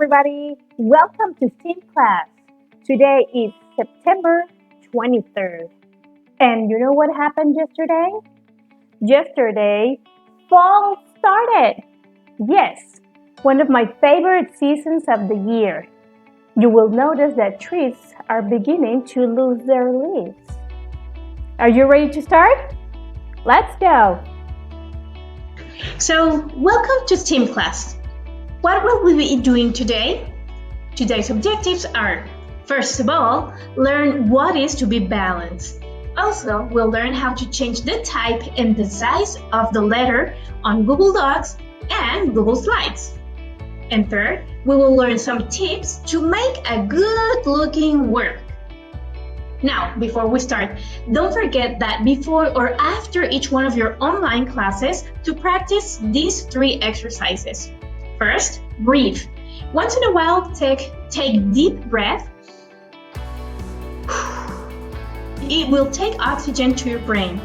everybody. Welcome to STEAM class. Today is September 23rd. And you know what happened yesterday? Yesterday, fall started. Yes, one of my favorite seasons of the year. You will notice that trees are beginning to lose their leaves. Are you ready to start? Let's go. So, welcome to STEAM class. What will we be doing today? Today's objectives are, first of all, learn what is to be balanced. Also, we'll learn how to change the type and the size of the letter on Google Docs and Google Slides. And third, we will learn some tips to make a good-looking work. Now, before we start, don't forget that before or after each one of your online classes to practice these 3 exercises. First, breathe. Once in a while, take deep breath. It will take oxygen to your brain.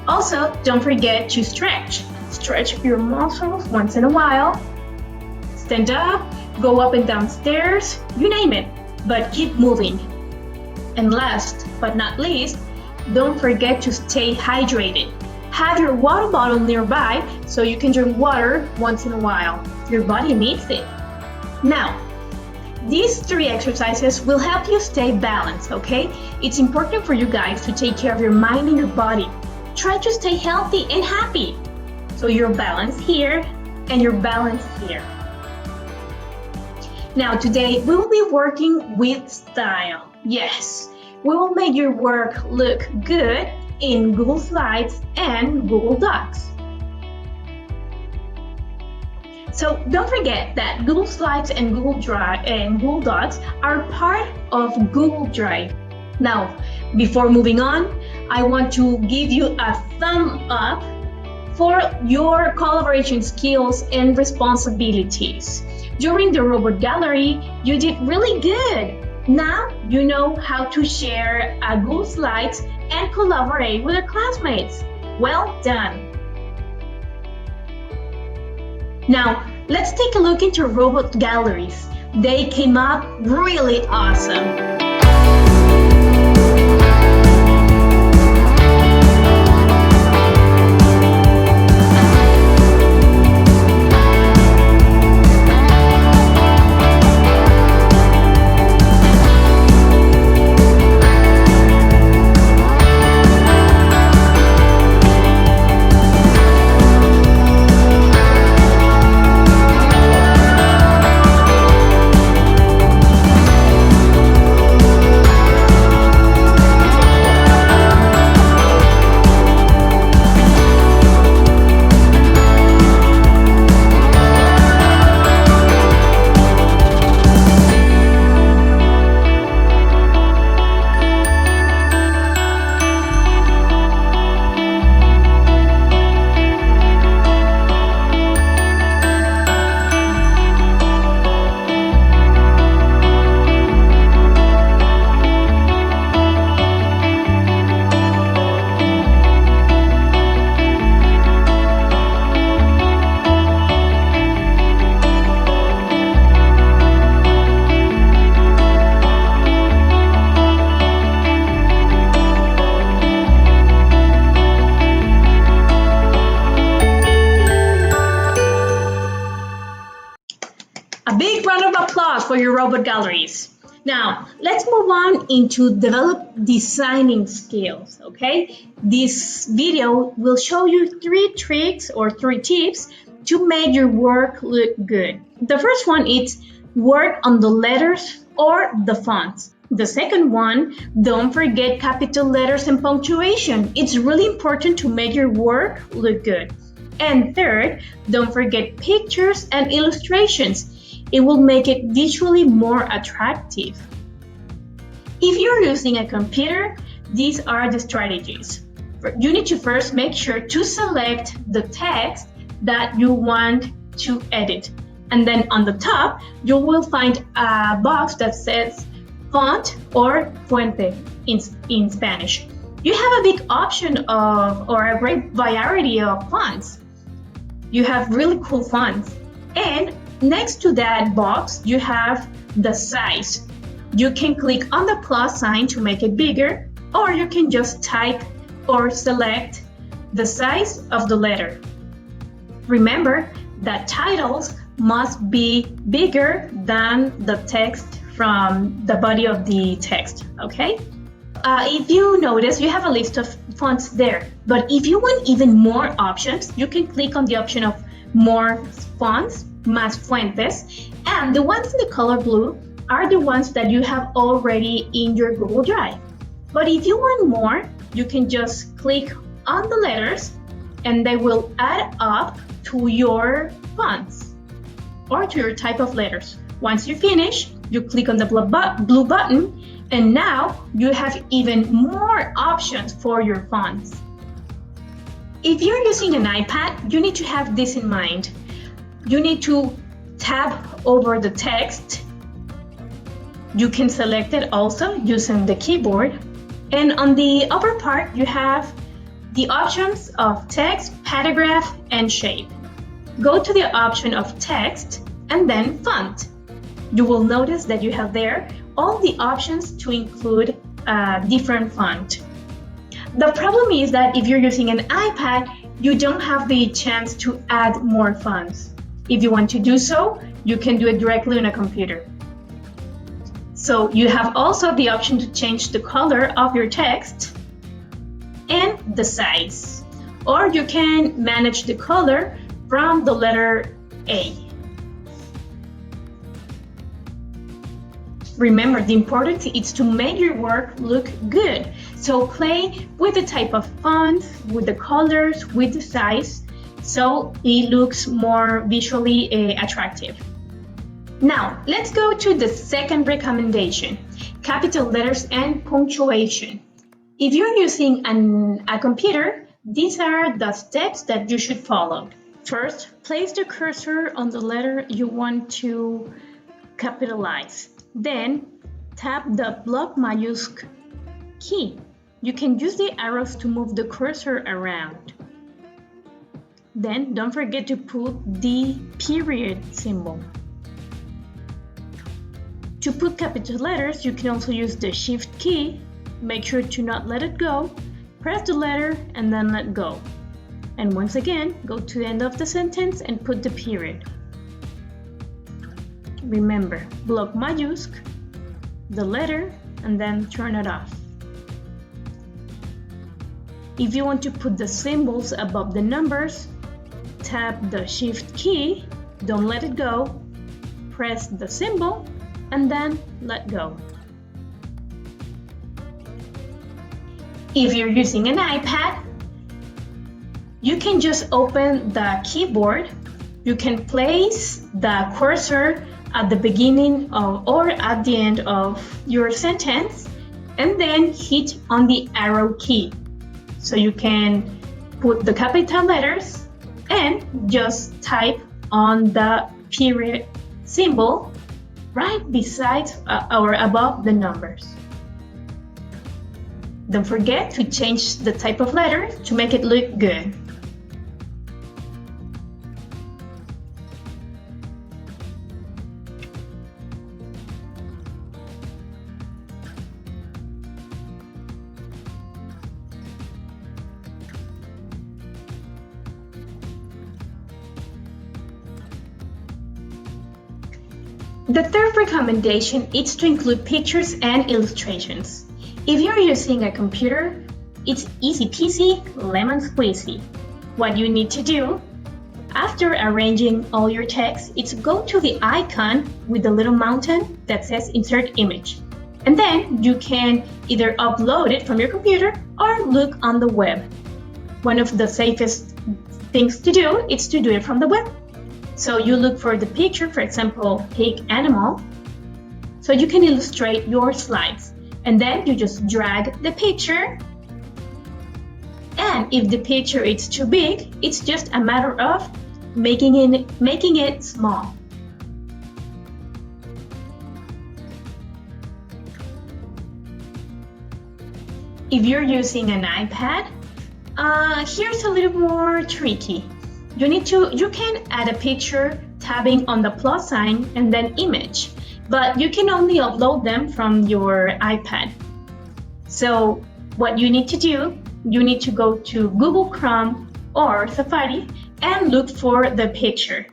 Also, don't forget to stretch. Stretch your muscles once in a while. Stand up, go up and down stairs, you name it, but keep moving. And last but not least, don't forget to stay hydrated. Have your water bottle nearby so you can drink water once in a while. Your body needs it. Now, these 3 exercises will help you stay balanced, okay? It's important for you guys to take care of your mind and your body. Try to stay healthy and happy. So you're balanced here and you're balanced here. Now, today we will be working with style. Yes, we will make your work look good in Google Slides and Google Docs. So don't forget that Google Slides and Google Drive and Google Docs are part of Google Drive. Now, before moving on, I want to give you a thumb up for your collaboration skills and responsibilities. During the robot gallery, you did really good. Now you know how to share a Google Slides and collaborate with your classmates. Well done! Now, let's take a look into robot galleries. They came up really awesome. For your robot galleries. Now, let's move on into develop designing skills, okay? This video will show you 3 tricks or 3 tips to make your work look good. The first one is work on the letters or the fonts. The second one, don't forget capital letters and punctuation. It's really important to make your work look good. And third, don't forget pictures and illustrations. It will make it visually more attractive. If you're using a computer, these are the strategies. You need to first make sure to select the text that you want to edit. And then on the top, you will find a box that says font or fuente in Spanish. You have a big option or a great variety of fonts. You have really cool fonts. And Next to that box, you have the size. You can click on the plus sign to make it bigger, or you can just type or select the size of the letter. Remember that titles must be bigger than the text from the body of the text, okay? If you notice, you have a list of fonts there, but if you want even more options, you can click on the option of more fonts, más fuentes, and the ones in the color blue are the ones that you have already in your Google Drive. But if you want more, you can just click on the letters and they will add up to your fonts or to your type of letters. Once you finish, you click on the blue button and now you have even more options for your fonts. If you're using an iPad, you need to have this in mind. You need to tap over the text. You can select it also using the keyboard. And on the upper part, you have the options of text, paragraph, and shape. Go to the option of text and then font. You will notice that you have there all the options to include a different font. The problem is that if you're using an iPad, you don't have the chance to add more fonts. If you want to do so, you can do it directly on a computer. So you have also the option to change the color of your text and the size, or you can manage the color from the letter A. Remember, the important is to make your work look good. So play with the type of font, with the colors, with the size, so it looks more visually attractive. Now, let's go to the second recommendation, capital letters and punctuation. If you're using a computer, these are the steps that you should follow. First, place the cursor on the letter you want to capitalize. Then, tap the block majuscule key. You can use the arrows to move the cursor around. Then, don't forget to put the period symbol. To put capital letters, you can also use the Shift key. Make sure to not let it go. Press the letter and then let go. And once again, go to the end of the sentence and put the period. Remember, block majuscule, the letter, and then turn it off. If you want to put the symbols above the numbers, tap the Shift key, don't let it go, press the symbol, and then let go. If you're using an iPad, you can just open the keyboard. You can place the cursor at the beginning or at the end of your sentence and then hit on the arrow key. So you can put the capital letters and just type on the period symbol right beside or above the numbers. Don't forget to change the type of letter to make it look good. The third recommendation is to include pictures and illustrations. If you're using a computer, it's easy peasy, lemon squeezy. What you need to do, after arranging all your text, is go to the icon with the little mountain that says Insert Image. And then you can either upload it from your computer or look on the web. One of the safest things to do is to do it from the web. So you look for the picture, for example, pig animal, so you can illustrate your slides. And then you just drag the picture. And if the picture is too big, it's just a matter of making it small. If you're using an iPad, here's a little more tricky. You can add a picture tabbing on the plus sign and then image, but you can only upload them from your iPad. So what you need to do, you need to go to Google Chrome or Safari and look for the picture.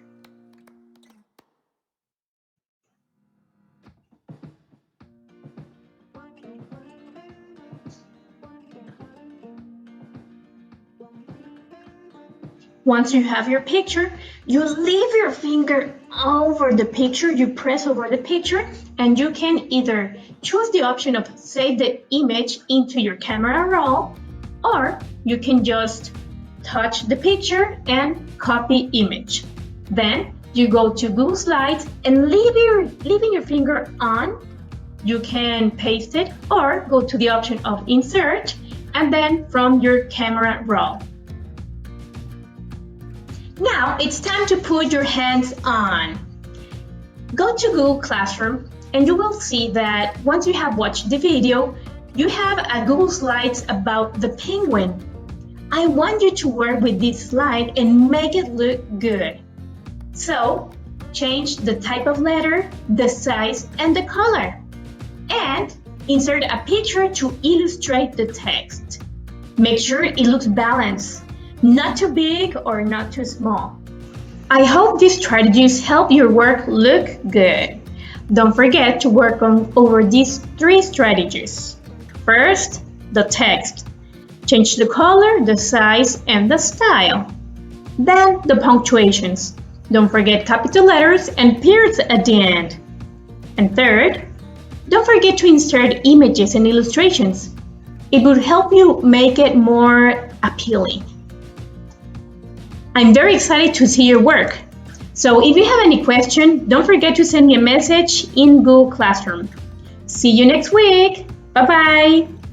Once you have your picture, you leave your finger over the picture, you press over the picture, and you can either choose the option of save the image into your camera roll, or you can just touch the picture and copy image. Then you go to Google Slides and leaving your finger on, you can paste it or go to the option of insert and then from your camera roll. Now it's time to put your hands on. Go to Google Classroom and you will see that once you have watched the video, you have a Google Slides about the penguin. I want you to work with this slide and make it look good. So change the type of letter, the size, and the color. And insert a picture to illustrate the text. Make sure it looks balanced. Not too big or not too small. I hope these strategies help your work look good. Don't forget to work over these 3 strategies. First, the text. Change the color, the size, and the style. Then, the punctuations. Don't forget capital letters and periods at the end. And third, don't forget to insert images and illustrations. It would help you make it more appealing. I'm very excited to see your work. So if you have any question, don't forget to send me a message in Google Classroom. See you next week. Bye-bye.